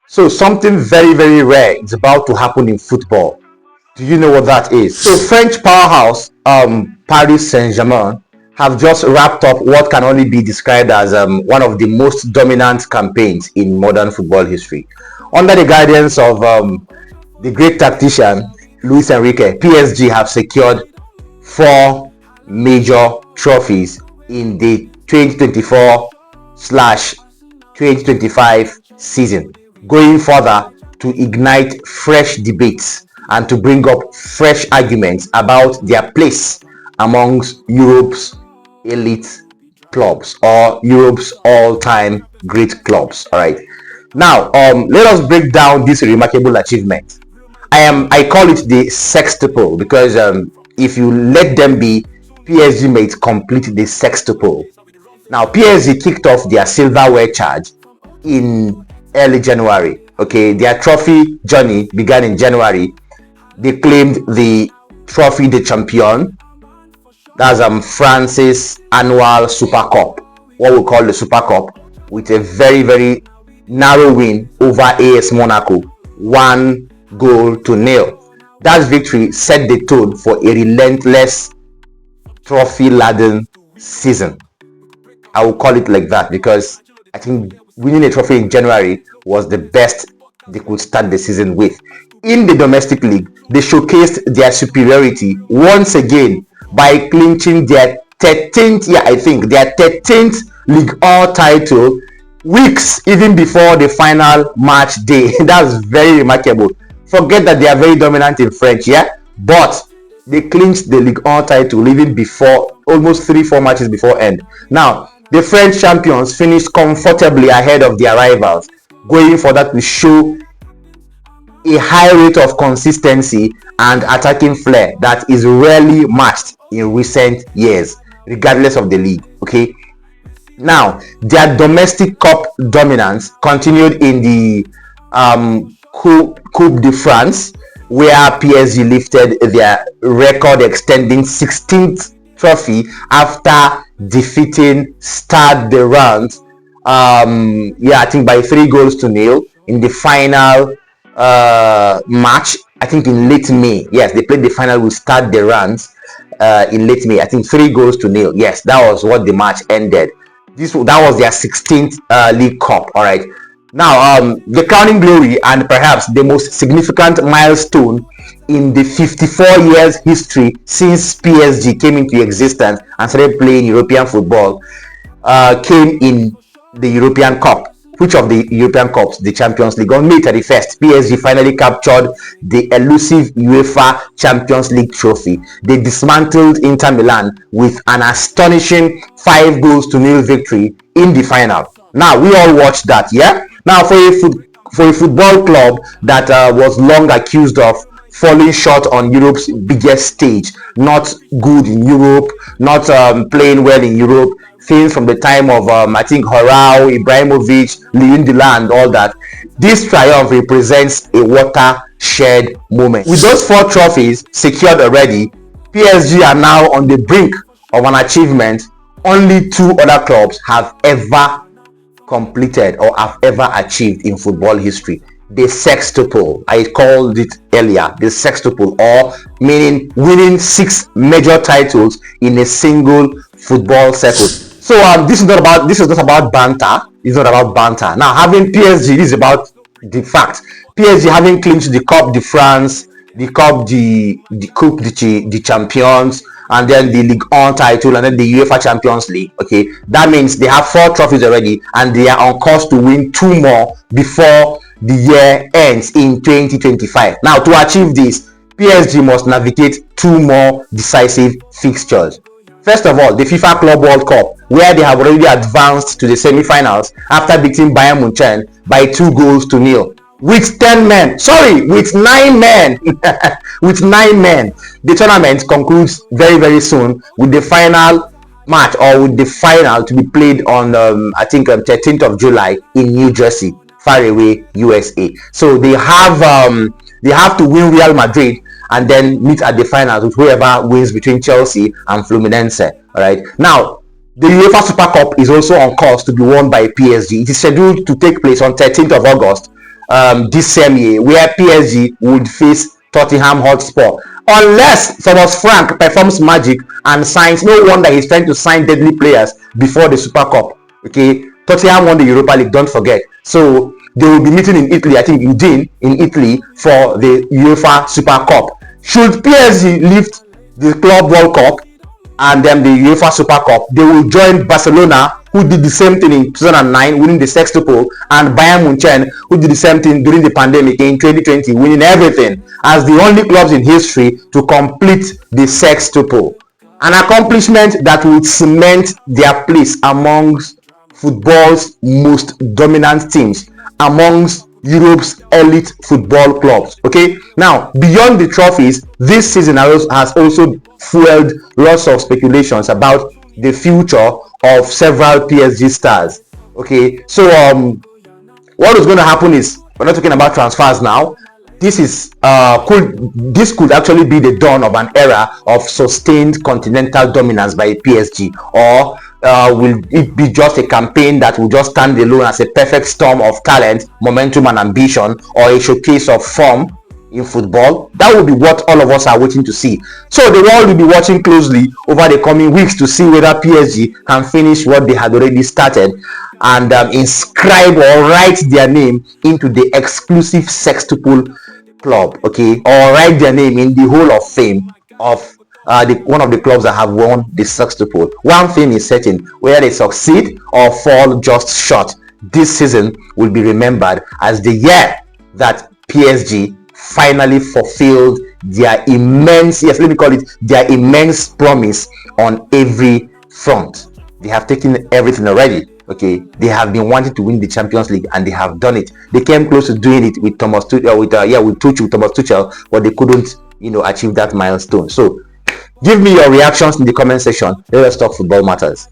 So something very, very rare is about to happen in football. Do you know what that is? So French powerhouse Paris Saint-Germain have just wrapped up what can only be described as one of the most dominant campaigns in modern football history. Under the guidance of the great tactician Luis Enrique, PSG have secured four major trophies in the 2024/2025 season, going further to ignite fresh debates and to bring up fresh arguments about their place amongst Europe's elite clubs or Europe's all-time great clubs. All right. Now, let us break down this remarkable achievement. I call it the sextuple because if you let them be, PSG may complete the sextuple. Now, PSG kicked off their silverware charge in early January. Okay, their trophy journey began in January. They claimed the Trophée de Champion. That's France's annual Super Cup, what we call the Super Cup, with a very, very narrow win over AS Monaco, 1-0. That victory set the tone for a relentless trophy-laden season. I will call it like that because I think winning a trophy in January was the best they could start the season with. In the domestic league, they showcased their superiority once again by clinching their 13th Ligue 1 title weeks even before the final match day. That's very remarkable. Forget that they are very dominant in French, but they clinched the Ligue 1 title even before, almost 3-4 matches before end. Now, the French champions finished comfortably ahead of their rivals. Going for that will show a high rate of consistency and attacking flair that is rarely matched in recent years, regardless of the league. Okay. Now, their domestic cup dominance continued in the Coupe de France, where PSG lifted their record-extending 16th trophy after defeating Stade de Reims, I think by 3-0 in the final match. I think in late May. Yes, they played the final with Stade de Reims in late May. I think 3-0. Yes, that was what the match ended. That was their 16th League Cup. All right. Now, the crowning glory and perhaps the most significant milestone in the 54 years history since PSG came into existence and started playing European football came in the European Cup. Which of the European Cups? The Champions League. On May 31st, PSG finally captured the elusive UEFA Champions League trophy. They dismantled Inter Milan with an astonishing 5-0 victory in the final. Now, we all watched that, yeah? Now, for a football club that was long accused of falling short on Europe's biggest stage, not good in Europe, not playing well in Europe, things from the time of I think Horao, Ibrahimovic, Liyindila and all that. This triumph represents a watershed moment. With those 4 trophies secured already, PSG are now on the brink of an achievement only 2 other clubs have ever completed or have ever achieved in football history. The sextuple, I called it earlier, the sextuple, or meaning winning 6 major titles in a single football cycle. So this is not about banter. It's not about banter. Now, having PSG, this is about the fact. PSG having clinched the Coupe de France, the Coupe de Champions, and then the Ligue 1 title, and then the UEFA Champions League. Okay, that means they have 4 trophies already, and they are on course to win 2 more before the year ends in 2025. Now, to achieve this, PSG must navigate 2 more decisive fixtures. First of all, the FIFA Club World Cup, where they have already advanced to the semi-finals after beating Bayern Munich by 2-0 with 9 men. With 9 men. The tournament concludes very, very soon with the final match, or with the final to be played on I think 13th of July in New Jersey, far away USA. So they have to win Real Madrid and then meet at the finals with whoever wins between Chelsea and Fluminense. All right. Now, the UEFA Super Cup is also on course to be won by PSG. It is scheduled to take place on 13th of August this same year, where PSG would face Tottenham Hotspur. Unless Thomas Frank performs magic and signs, no wonder he's trying to sign deadly players before the Super Cup. Okay, Tottenham won the Europa League, don't forget. So they will be meeting in Italy, I think Udine in Italy, for the UEFA Super Cup. Should PSG lift the Club World Cup and then the UEFA Super Cup, they will join Barcelona, who did the same thing in 2009, winning the Sextuple, and Bayern Munich, who did the same thing during the pandemic in 2020, winning everything, as the only clubs in history to complete the Sextuple. An accomplishment that would cement their place amongst football's most dominant teams, amongst Europe's elite football clubs. Okay, now beyond the trophies, this season has also fueled lots of speculations about the future of several PSG stars. Okay, so what is going to happen is, we're not talking about transfers now. This could actually be the dawn of an era of sustained continental dominance by PSG, or will it be just a campaign that will just stand alone as a perfect storm of talent, momentum, and ambition, or a showcase of form in football? That will be what all of us are waiting to see. So the world will be watching closely over the coming weeks to see whether PSG can finish what they had already started and inscribe or write their name into the exclusive Sextuple club, okay, or write their name in the Hall of Fame of one of the clubs that have won the Sextuple. One thing is certain: whether they succeed or fall just short, this season will be remembered as the year that PSG finally fulfilled their immense, yes, let me call it their immense promise on every front. They have taken everything already. Okay, they have been wanting to win the Champions League and they have done it. They came close to doing it with Thomas Tuchel, with Thomas Tuchel, but they couldn't, achieve that milestone. So give me your reactions in the comment section. Let us talk football matters.